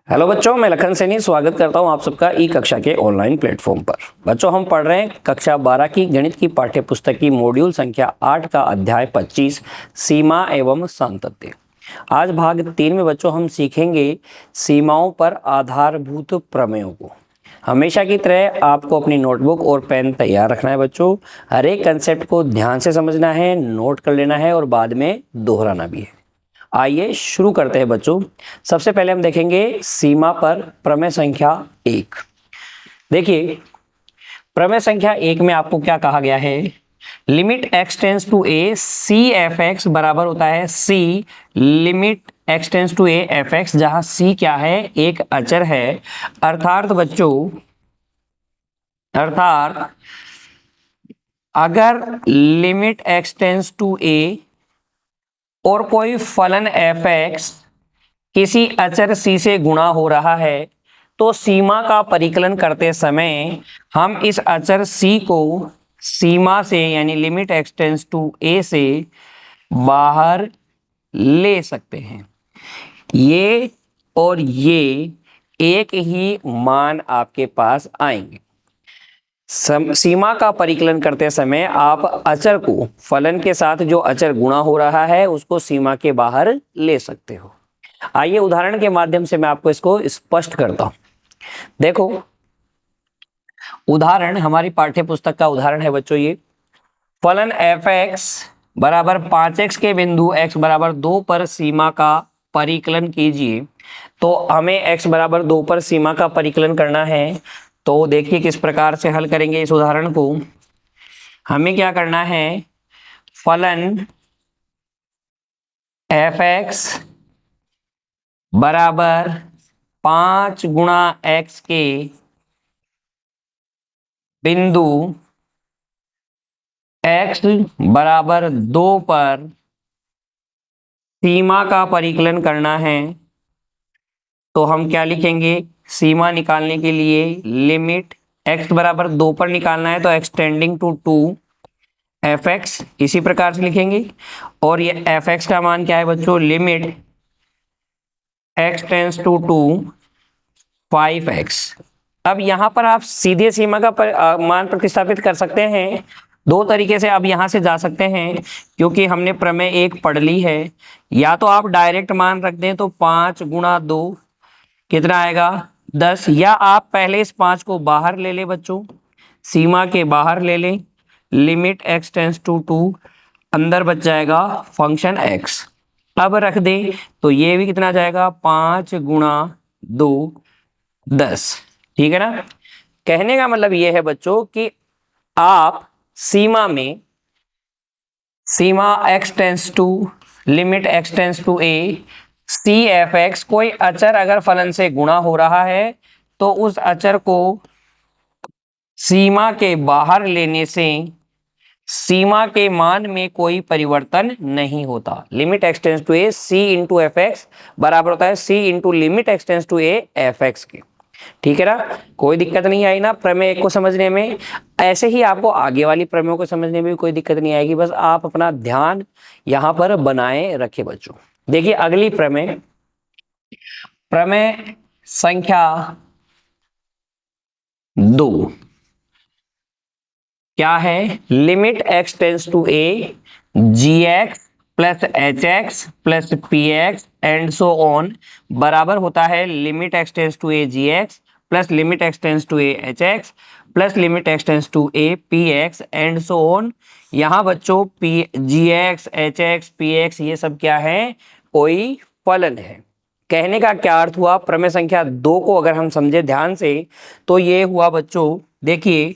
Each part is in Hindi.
हेलो बच्चों, मैं लखन सैनी स्वागत करता हूं आप सबका ई कक्षा के ऑनलाइन प्लेटफॉर्म पर। बच्चों, हम पढ़ रहे हैं कक्षा 12 की गणित की पाठ्य पुस्तक की मॉड्यूल संख्या 8 का अध्याय 25 सीमा एवं सातत्य। आज भाग 3 में बच्चों हम सीखेंगे सीमाओं पर आधारभूत प्रमेयों को। हमेशा की तरह आपको अपनी नोटबुक और पेन तैयार रखना है बच्चों। हर एक कंसेप्ट को ध्यान से समझना है, नोट कर लेना है और बाद में दोहराना भी है। आइए शुरू करते हैं बच्चों। सबसे पहले हम देखेंगे सीमा पर प्रमेय संख्या 1। देखिए, प्रमेय संख्या 1 में आपको क्या कहा गया है, limit x tends to a C F x बराबर होता है c limit x tends to a F X, जहां c क्या है, एक अचर है। अर्थात बच्चों, अगर limit x tends to a और कोई फलन एफ एक्स किसी अचर c से गुणा हो रहा है, तो सीमा का परिकलन करते समय हम इस अचर c को सीमा से यानी limit x tends to a से बाहर ले सकते हैं। ये और ये एक ही मान आपके पास आएंगे। सीमा का परिकलन करते समय आप अचर को फलन के साथ जो अचर गुणा हो रहा है उसको सीमा के बाहर ले सकते हो। आइए उदाहरण के माध्यम से मैं आपको इसको स्पष्ट करता हूं। देखो, उदाहरण हमारी पाठ्य पुस्तक का उदाहरण है बच्चों। ये फलन एफ एक्स बराबर 5x के बिंदु x बराबर 2 पर सीमा का परिकलन कीजिए। तो हमें x बराबर 2 पर सीमा का परिकलन करना है। तो देखिए किस प्रकार से हल करेंगे इस उदाहरण को। हमें क्या करना है, फलन एफ एक्स बराबर 5 गुणा x के बिंदु x बराबर 2 पर सीमा का परिकलन करना है। तो हम क्या लिखेंगे, सीमा निकालने के लिए लिमिट x बराबर 2 पर निकालना है तो एक्सटेंडिंग टू 2 एफ एक्स, इसी प्रकार से लिखेंगे। और ये एफ एक्स का मान क्या है बच्चों, limit x tends to 2 5x। अब यहां पर आप सीधे सीमा का मान प्रतिस्थापित कर सकते हैं। दो तरीके से आप यहां से जा सकते हैं, क्योंकि हमने प्रमेय 1 पढ़ ली है। या तो आप डायरेक्ट मान रख दें तो 5 गुणा 2 कितना आएगा, 10। या आप पहले इस 5 को बाहर ले लें बच्चों, सीमा के बाहर ले लें, लिमिट x टेंस टू 2, अंदर बच जाएगा फंक्शन x। अब रख दें तो ये भी कितना जाएगा, 5 गुणा 2 10। ठीक है ना। कहने का मतलब ये है बच्चों कि आप सीमा x tends to limit x tends to a C F X, कोई अचर अगर फलन से गुणा हो रहा है तो उस अचर को सीमा के बाहर लेने से सीमा के मान में कोई परिवर्तन नहीं होता। Limit x tends to a c into f x बराबर होता है c into limit x tends to A F x के। ठीक है ना, कोई दिक्कत नहीं आई ना प्रमेय को समझने में। ऐसे ही आपको आगे वाली प्रमेयों को समझने में भी कोई दिक्कत नहीं आएगी, बस आप अपना ध्यान यहां पर बनाए रखें बच्चों। देखिए अगली प्रमेय, प्रमेय संख्या 2 क्या है, limit x tends to a G x plus H x plus P x and so on बराबर होता है limit x tends to a G x plus limit x tends to a H x plus limit x tends to a P x and so on. यहाँ बच्चों P G x H x P X ये सब क्या है, कोई फलन है। कहने का क्या अर्थ हुआ, प्रमेय संख्या 2 को अगर हम समझे ध्यान से तो ये हुआ बच्चों, देखिए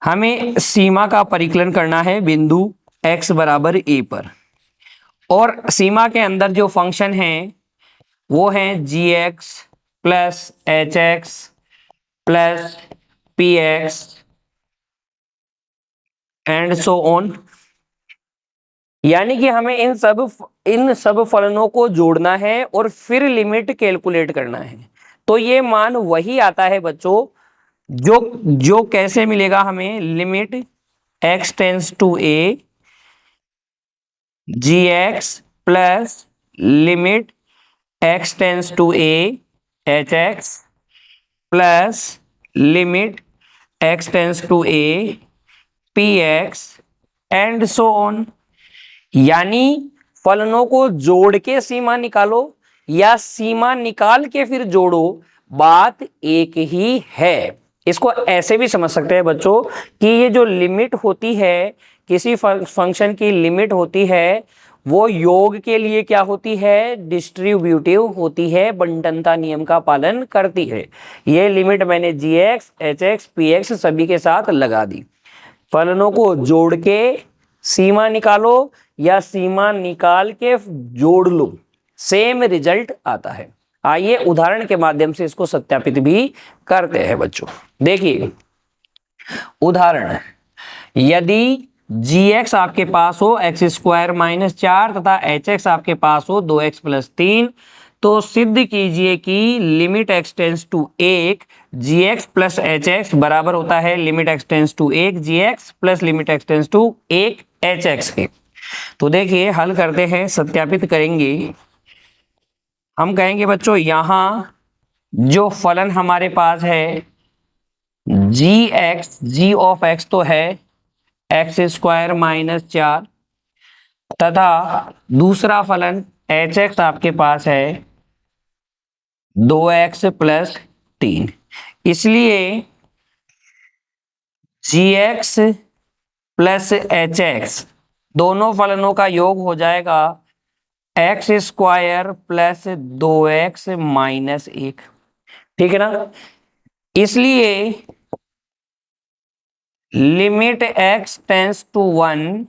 हमें सीमा का परिकलन करना है बिंदु x बराबर a पर, और सीमा के अंदर जो फंक्शन है वो है g x plus H x plus P x and so on. यानी कि हमें इन सब फलनों को जोड़ना है और फिर लिमिट कैलकुलेट करना है। तो ये मान वही आता है बच्चों जो जो कैसे मिलेगा हमें, limit x tends to a G x plus limit x tends to a H x plus limit x tends to A P x and so on. यानी फलनों को जोड़ के सीमा निकालो या सीमा निकाल के फिर जोड़ो, बात एक ही है। इसको ऐसे भी समझ सकते हैं बच्चों कि ये जो लिमिट होती है, किसी फंक्शन की लिमिट होती है, वो योग के लिए क्या होती है, डिस्ट्रीब्यूटिव होती है, बंटनता नियम का पालन करती है। ये लिमिट मैंने g x H x P x सभी के साथ लगा दी। फलनों को जोड़ के सीमा निकालो या सीमा निकाल के जोड़ लो, सेम रिजल्ट आता है। आइए उदाहरण के माध्यम से इसको सत्यापित भी करते हैं बच्चों। देखिए उदाहरण, यदि जी एक्स आपके पास हो एक्स स्क्वायर माइनस 4 तथा एच एक्स आपके पास हो 2x प्लस 3, तो सिद्ध कीजिए कि limit x tends to 1 ji x plus H X बराबर होता है limit x tends to 1 ji x plus limit x tends to 1 H X के। तो देखिए हल करते हैं, सत्यापित करेंगे। हम कहेंगे बच्चों यहां जो फलन हमारे पास है जी ऑफ एक्स तो है एक्स स्क्वायर माइनस 4 तथा दूसरा फलन एच एक्स आपके पास है 2x प्लस 3। इसलिए जी एक्स प्लस एच एक्स दोनों फलनों का योग हो जाएगा x square plus 2x minus 1। ठीक है ना। इसलिए limit x tends to 1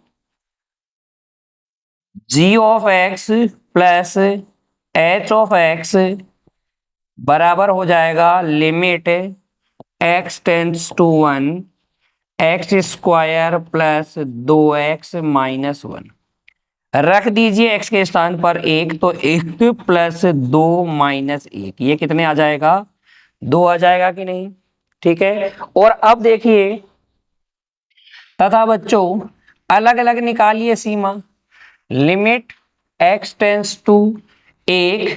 G of X plus H of X बराबर हो जाएगा limit x tends to 1 x square plus 2x minus 1। रख दीजिए x के स्थान पर 1, तो 1 प्लस 2 माइनस 1, ये कितने आ जाएगा, 2 आ जाएगा कि नहीं। ठीक है। और अब देखिए तथा बच्चों अलग अलग निकालिए सीमा। Limit x tends to 1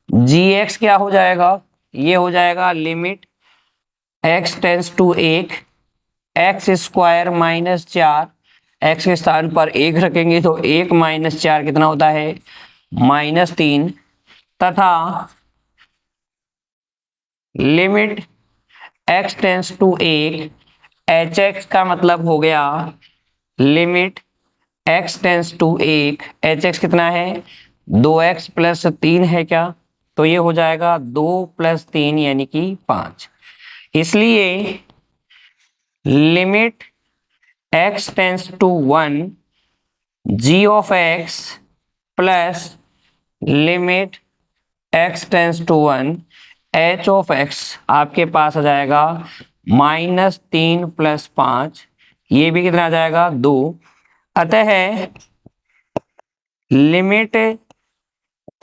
ji x क्या हो जाएगा, ये हो जाएगा limit x tends to 1 x square minus 4, x के स्थान पर 1 रखेंगे तो 1 माइनस 4 कितना होता है, माइनस 3 तथा limit x tends to 1 H X का मतलब हो गया limit x tends to 1 H X कितना है 2x प्लस 3 है क्या, तो ये हो जाएगा 2 प्लस 3 यानी कि 5। इसलिए limit x tends to 1 G of X plus limit x tends to 1 H of X आपके पास आ जाएगा माइनस 3 प्लस 5, ये भी कितना आ जाएगा 2। अतः लिमिट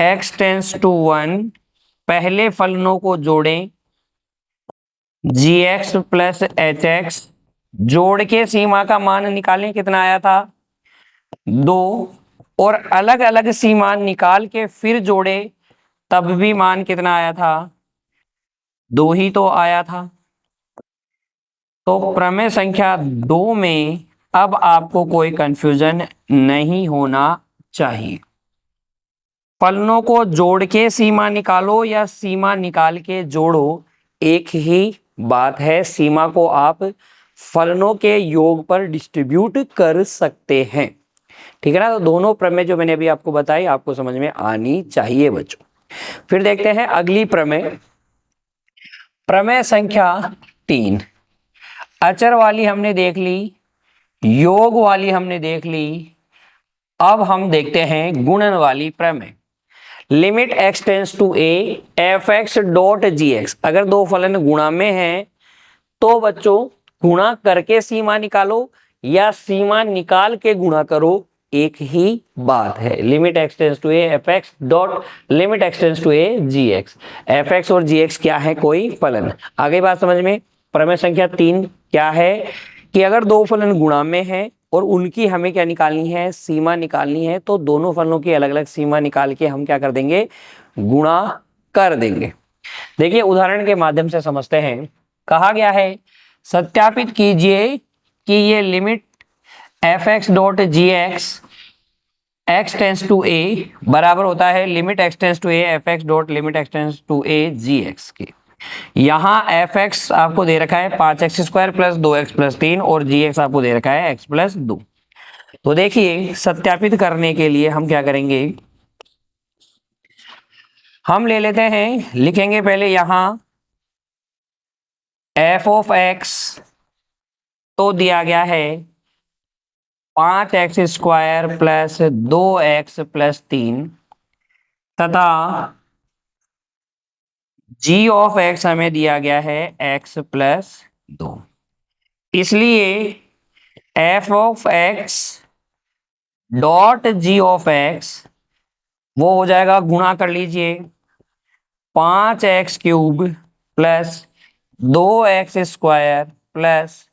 x टेंस टू 1 पहले फलनों को जोड़ें जी एक्स प्लस एच एक्स, जोड़ के सीमा का मान निकालें, कितना आया था 2, और अलग अलग सीमा निकाल के फिर जोड़े तब भी मान कितना आया था, 2 ही तो आया था। तो प्रमेय संख्या 2 में अब आपको कोई कंफ्यूजन नहीं होना चाहिए। फलनों को जोड़ के सीमा निकालो या सीमा निकाल के जोड़ो, एक ही बात है। सीमा को आप फलनों के योग पर डिस्ट्रीब्यूट कर सकते हैं। ठीक है ना। तो दोनों प्रमेय जो मैंने अभी आपको बताई आपको समझ में आनी चाहिए बच्चों। फिर देखते हैं अगली प्रमेय, प्रमेय संख्या 3। अचर वाली हमने देख ली, योग वाली हमने देख ली, अब हम देखते हैं गुणन वाली प्रमेय। Limit x tends to A F x dot ji X, अगर दो फलन गुणा में हैं तो बच्चों गुणा करके सीमा निकालो या सीमा निकाल के गुणा करो, एक ही बात है। Limit x tends to A F x dot limit x tends to A ji X, F X और जी एक्स क्या है, कोई फलन। आगे बात समझ में। प्रमेय संख्या 3 क्या है कि अगर दो फलन गुणा में है और उनकी हमें क्या निकालनी है, सीमा निकालनी है, तो दोनों फलनों की अलग अलग सीमा निकाल के हम क्या कर देंगे, गुणा कर देंगे। देखिए उदाहरण के माध्यम से समझते हैं। कहा गया है सत्यापित कीजिए कि ये limit f x dot ji x x tends to a बराबर होता है limit x tends to A F x dot limit x tends to A ji x के। यहाँ एफ एक्स आपको दे रखा है 5x² प्लस 2x प्लस 3 और जी एक्स आपको दे रखा है x प्लस 2। तो देखिए सत्यापित करने के लिए हम क्या करेंगे, हम ले लेते हैं, लिखेंगे पहले यहां एफ ऑफ एक्स तो दिया गया है 5x² प्लस 2x प्लस 3 तथा जी ऑफ एक्स हमें दिया गया है x प्लस 2। इसलिए F of X dot ji of x वो हो जाएगा, गुणा कर लीजिए 5x³ plus 2x² plus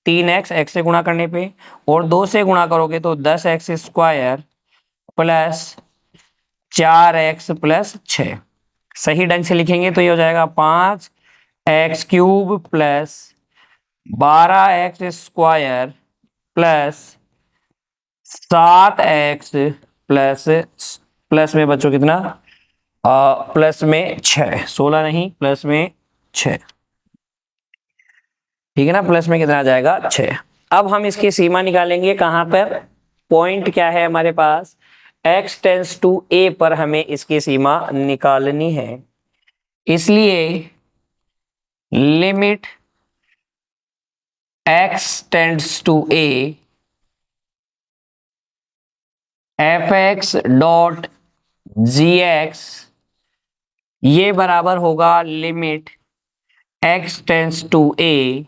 3x, x से गुणा करने पे और 2 से गुणा करोगे तो 10x² प्लस 4x प्लस 6। सही ढंग से लिखेंगे तो ये हो जाएगा 5x³ plus 12x² plus 7x plus plus में बच्चों कितना प्लस में 6, 16 नहीं प्लस में 6, ठीक है ना। प्लस में कितना आ जाएगा 6। अब हम इसकी सीमा निकालेंगे, कहां पर, पॉइंट क्या है हमारे पास x टेंस टू a पर हमें इसकी सीमा निकालनी है। इसलिए limit x tends to a F x dot ji X ये बराबर होगा limit x tends to a,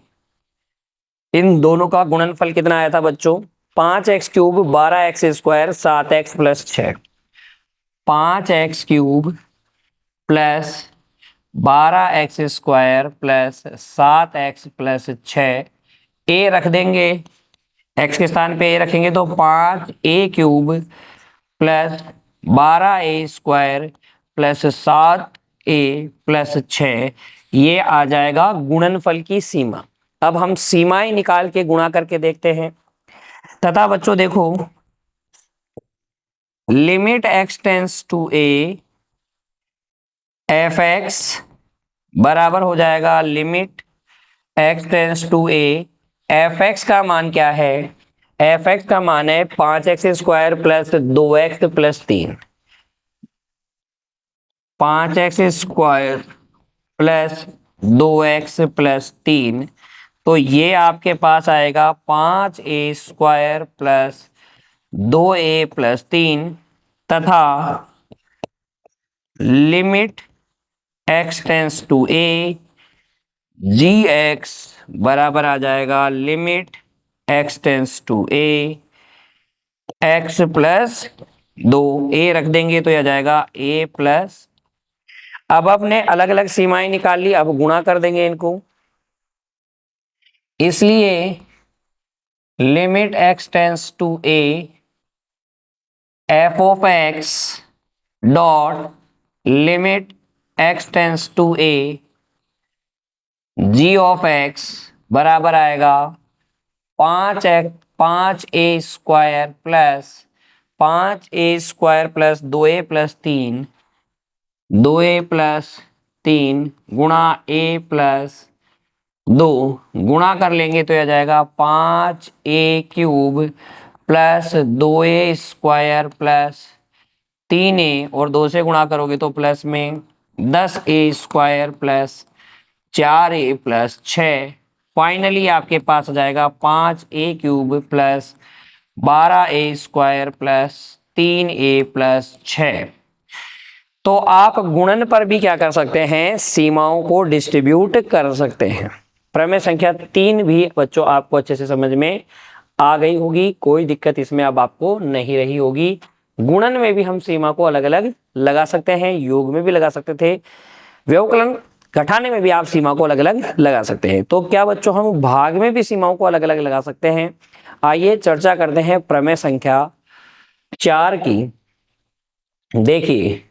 इन दोनों का गुणनफल कितना आया था बच्चों 5x³ 12x² 7x plus 6, 5x³ plus 12x² plus 7x plus 6, a रख देंगे x के स्थान पे a रखेंगे तो 5a³ plus 12a² plus 7a plus 6, ये आ जाएगा गुणनफल की सीमा। अब हम सीमाएं निकाल के गुणा करके देखते हैं। तथा बच्चों देखो limit x tends to a F x बराबर हो जाएगा limit x tends to a, F X का मान क्या है, एफ एक्स का मान है 5x² plus 2x plus 3, 5x² plus 2x plus 3, तो ये आपके पास आएगा 5a² प्लस 2a प्लस 3 तथा limit x tends to a G X बराबर आ जाएगा limit x tends to a x plus 2, a रख देंगे तो यह जाएगा a प्लस। अब आपने अलग अलग सीमाएं निकाल ली, अब गुणा कर देंगे इनको। इसलिए limit x tends to a F of X dot limit x tends to a G of X बराबर आएगा 5a² plus 5a² plus 2a plus 3, 2a plus 3 गुणा a प्लस 2, गुणा कर लेंगे तो यह जाएगा 5a³ plus 2a² plus 3a और 2 से गुणा करोगे तो प्लस में 10a² plus 4a plus 6, finally आपके पास आ जाएगा 5a³ plus 12a² plus 3a plus 6। तो आप गुणन पर भी क्या कर सकते हैं, सीमाओं को डिस्ट्रीब्यूट कर सकते हैं। प्रमेय संख्या 3 भी बच्चों आपको अच्छे से समझ में आ गई होगी, कोई दिक्कत इसमें अब आपको नहीं रही होगी। गुणन में भी हम सीमा को अलग अलग लगा सकते हैं, योग में भी लगा सकते थे, व्यवकलन घटाने में भी आप सीमा को अलग अलग लगा सकते हैं। तो क्या बच्चों हम भाग में भी सीमाओं को अलग अलग लगा सकते हैं। आइए चर्चा करते हैं प्रमेय संख्या 4 की। देखिए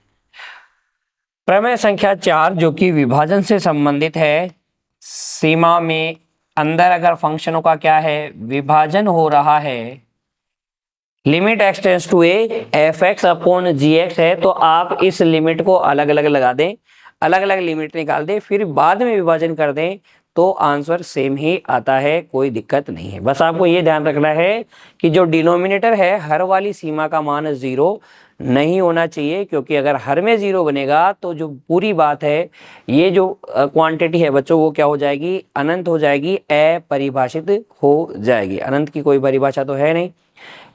प्रमेय संख्या 4 जो कि विभाजन से संबंधित है। सीमा में अंदर अगर फंक्शनों का क्या है, विभाजन हो रहा है, limit x tends to A F X upon G X है, तो आप इस लिमिट को अलग अलग लगा दें, अलग अलग लिमिट निकाल दें, फिर बाद में विभाजन कर दें, तो आंसर सेम ही आता है, कोई दिक्कत नहीं है। बस आपको ये ध्यान रखना है कि जो डिनोमिनेटर है हर वाली सीमा का मान 0 नहीं होना चाहिए, क्योंकि अगर हर में 0 बनेगा तो जो पूरी बात है, ये जो क्वांटिटी है बच्चों, वो क्या हो जाएगी, अनंत हो जाएगी, अपरिभाषित हो जाएगी। अनंत की कोई परिभाषा तो है नहीं,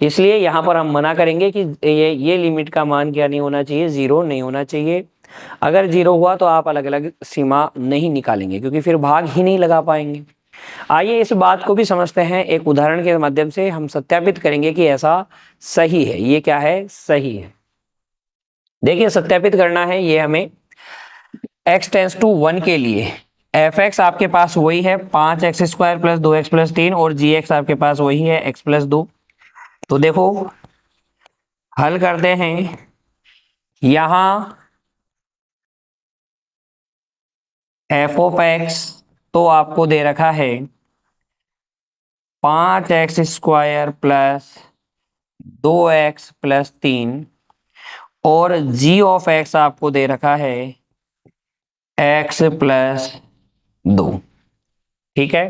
इसलिए यहाँ पर हम मना करेंगे कि ये लिमिट का मान क्या नहीं होना चाहिए, 0 नहीं होना चाहिए। अगर 0 हुआ तो आप अलग अलग सीमा नहीं निकालेंगे, क्योंकि फिर भाग ही नहीं लगा पाएंगे। आइए इस बात को भी समझते हैं, एक उदाहरण के माध्यम से हम सत्यापित करेंगे कि ऐसा सही है, ये क्या है, सही है। देखिए सत्यापित करना है ये हमें, x टेंस टू 1 के लिए एफ एक्स आपके पास वही है 5x² प्लस 2x प्लस 3, और जी एक्स आपके पास वही है x प्लस 2। तो देखो हल करते हैं, यहां एफ ऑफ एक्स तो आपको दे रखा है 5x² प्लस 2x प्लस 3, और जी ऑफ एक्स आपको दे रखा है x प्लस 2। ठीक है,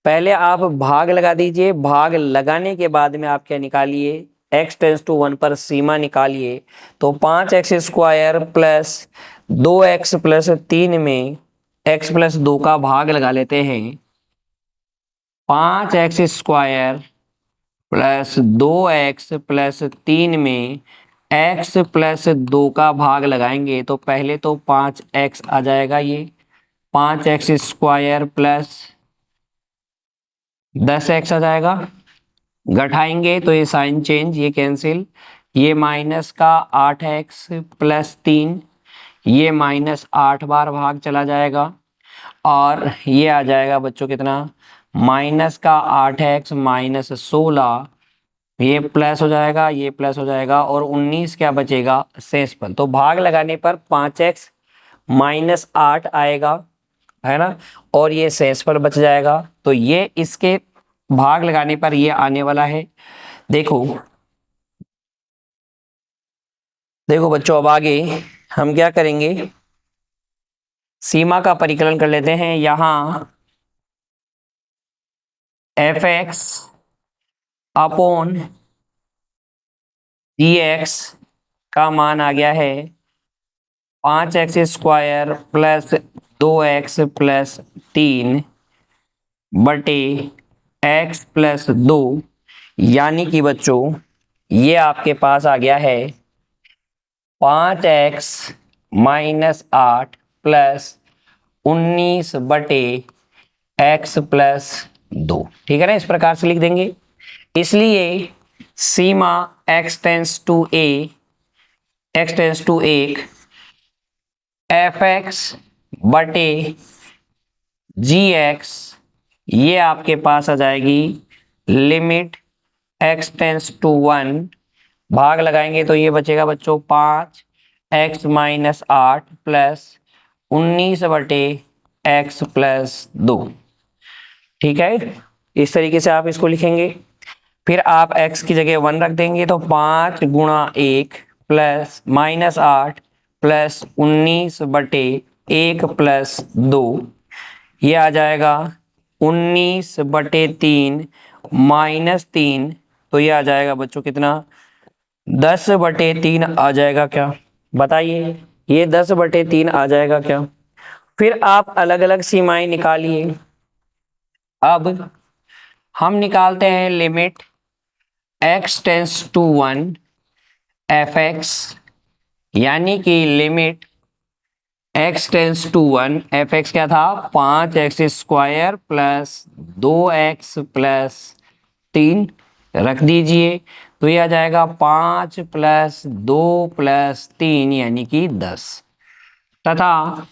पहले आप भाग लगा दीजिए, भाग लगाने के बाद में आप क्या निकालिए, x टेंस टू 1 पर सीमा निकालिए। तो 5x² प्लस 2x प्लस 3 में x प्लस 2 का भाग लगा लेते हैं। 5x² प्लस 2x प्लस 3 में x प्लस 2 का भाग लगाएंगे, तो पहले तो 5x आ जाएगा, ये 5x² प्लस 10x आ जाएगा, घटाएंगे तो ये साइन चेंज, ये कैंसिल, ये माइनस का 8x प्लस 3, ये माइनस 8 बार भाग चला जाएगा, और ये आ जाएगा बच्चों कितना, माइनस का 8x माइनस 16, ये प्लस हो जाएगा, ये प्लस हो जाएगा, और 19 क्या बचेगा, शेषफल। तो भाग लगाने पर 5x माइनस 8 आएगा, है ना, और ये शेषफल बच जाएगा। तो ये इसके भाग लगाने पर ये आने वाला है। देखो देखो बच्चों, अब आगे हम क्या करेंगे, सीमा का परिकलन कर लेते हैं। यहां F X upon G x का मान आ गया है 5x² प्लस 2x प्लस 3 बटे x प्लस 2, यानी कि बच्चों ये आपके पास आ गया है 5x माइनस 8 प्लस 19 बटे x प्लस 2। ठीक है ना, इस प्रकार से लिख देंगे। इसलिए सीमा x tends to 1 F X बटे जी एक्स, ये आपके पास आ जाएगी लिमिट x टेंस टू 1, भाग लगाएंगे तो ये बचेगा बच्चों 5x माइनस 8 प्लस 19 बटे x प्लस 2। ठीक है, इस तरीके से आप इसको लिखेंगे। फिर आप x की जगह 1 रख देंगे, तो 5 गुणा 1 प्लस माइनस 8 प्लस 19 बटे 1 प्लस 2, ये आ जाएगा 19 बटे 3 माइनस 3, तो ये आ जाएगा बच्चों कितना, 10 बटे 3 आ जाएगा क्या, बताइए, ये 10 बटे 3 आ जाएगा क्या। फिर आप अलग अलग सीमाएं निकालिए। अब हम निकालते हैं limit x tends to 1 F X, यानी कि limit x tends to 1 F X क्या था, 5x² प्लस 2x प्लस 3 रख दीजिए, तो ये आ जाएगा 5 प्लस 2 प्लस 3 यानी कि 10, तथा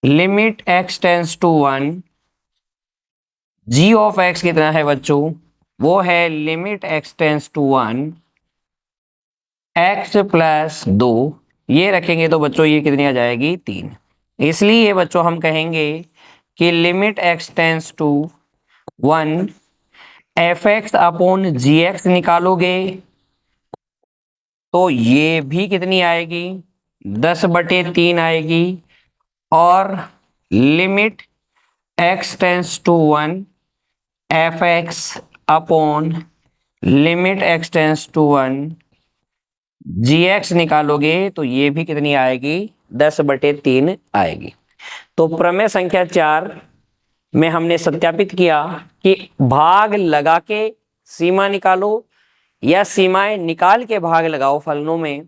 limit x tends to 1 G of x कितना है बच्चों, वो है limit x tends to 1 x plus 2 ये रखेंगे तो बच्चों ये कितनी आ जाएगी 3। इसलिए बच्चों हम कहेंगे कि limit x tends to 1 fx upon gx निकालोगे तो ये भी कितनी आएगी 10/3 आएगी। और limit x tends to 1 fx upon limit x tends to 1 gx निकालोगे तो ये भी कितनी आएगी 10/3 आएगी। तो प्रमेय संख्या 4 में हमने सत्यापित किया कि भाग लगा के सीमा निकालो या सीमाएं निकाल के भाग लगाओ फलनों में,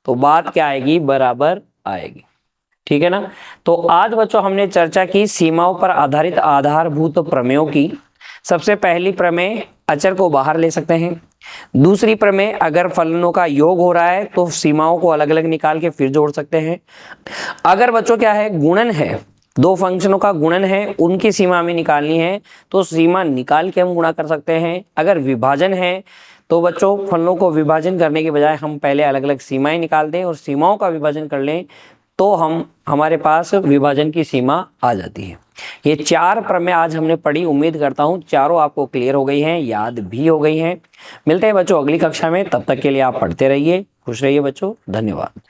तो बात क्या आएगी बराबर आएगी। ठीक है ना। तो आज बच्चों हमने चर्चा की सीमाओं पर आधारित आधारभूत प्रमेयों की। सबसे पहली प्रमेय अचर को बाहर ले सकते हैं। दूसरी प्रमेय अगर फलनों का योग हो रहा है तो सीमाओं को अलग अलग निकाल के फिर जोड़ सकते हैं। अगर बच्चों क्या है गुणन है, दो फंक्शनों का गुणन है, उनकी सीमा हमें निकालनी है तो सीमा निकाल के हम गुणा कर सकते हैं। अगर विभाजन है तो बच्चों फलनों को विभाजन करने के बजाय हम पहले अलग अलग सीमाएं निकाल दें और सीमाओं का विभाजन कर लें तो हमारे पास विभाजन की सीमा आ जाती है। ये 4 प्रमेय आज हमने पढ़ी। उम्मीद करता हूँ चारों आपको क्लियर हो गई हैं, याद भी हो गई हैं। मिलते हैं बच्चों अगली कक्षा में, तब तक के लिए आप पढ़ते रहिए, खुश रहिए बच्चों, धन्यवाद।